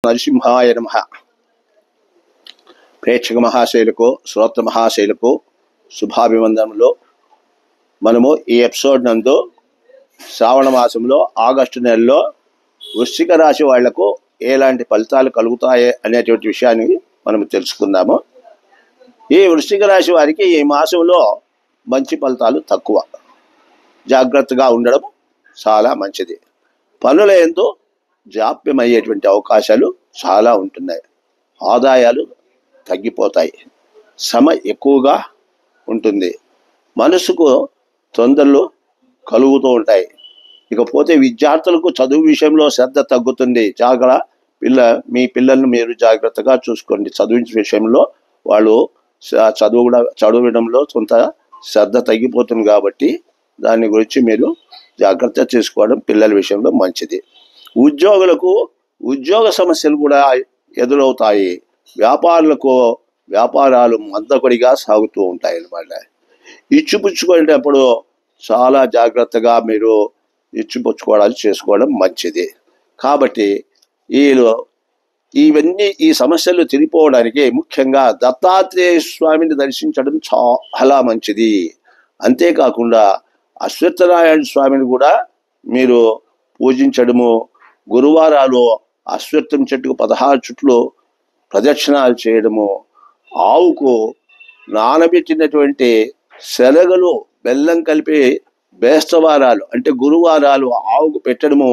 నరసింహాయ నమః. ప్రేక్షక మహాశైలకు, శ్రోత మహాశైలకు శుభాభివందనములు. మనము ఈ ఎపిసోడ్ నందు శ్రావణ మాసంలో ఆగస్టు నెలలో వృశ్చిక రాశి వాళ్లకు ఎలాంటి ఫలితాలు కలుగుతాయి అనేటువంటి విషయాన్ని మనం తెలుసుకుందాము. ఈ వృశ్చిక రాశి వారికి ఈ మాసంలో మంచి ఫలితాలు తక్కువ. జాగ్రత్తగా ఉండడం చాలా మంచిది. పనుల యందు జాప్యమయ్యేటువంటి అవకాశాలు చాలా ఉంటున్నాయి. ఆదాయాలు తగ్గిపోతాయి. శ్రమ ఎక్కువగా ఉంటుంది. మనసుకు తొందరలు కలుగుతూ ఉంటాయి. ఇకపోతే విద్యార్థులకు చదువు విషయంలో శ్రద్ధ తగ్గుతుంది. మీ పిల్లలను మీరు జాగ్రత్తగా చూసుకోండి. చదువు విషయంలో వాళ్ళు చదవడంలో కొంత శ్రద్ధ తగ్గిపోతుంది కాబట్టి దాని గురించి మీరు జాగ్రత్త చేసుకోవడం పిల్లల విషయంలో మంచిది. ఉద్యోగులకు ఉద్యోగ సమస్యలు కూడా ఎదురవుతాయి. వ్యాపారాలు మందకొడిగా సాగుతూ ఉంటాయి అన్నమాట. ఇచ్చిపుచ్చుకునేటప్పుడు చాలా జాగ్రత్తగా మీరు ఇచ్చిపుచ్చుకోవడాలు చేసుకోవడం మంచిది. కాబట్టి ఈ సమస్యలు తిరిగిపోవడానికి ముఖ్యంగా దత్తాత్రేయ స్వామిని దర్శించడం చాలా మంచిది. అంతేకాకుండా అశ్వత్థనారాయణ స్వామిని కూడా మీరు పూజించడము, గురువారాలు అశ్వత్థం చెట్టుకు 16 చుట్లు ప్రదక్షిణాలు చేయడము, ఆవుకు నానబెట్టినటువంటి శనగలు బెల్లం కలిపి బేస్తవారాలు అంటే గురువారాలు ఆవుకు పెట్టడము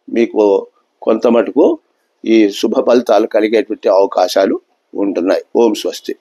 మీకు కొంత మటుకు ఈ శుభ ఫలితాలు కలిగేటువంటి అవకాశాలు ఉంటున్నాయి. ఓం స్వస్తి.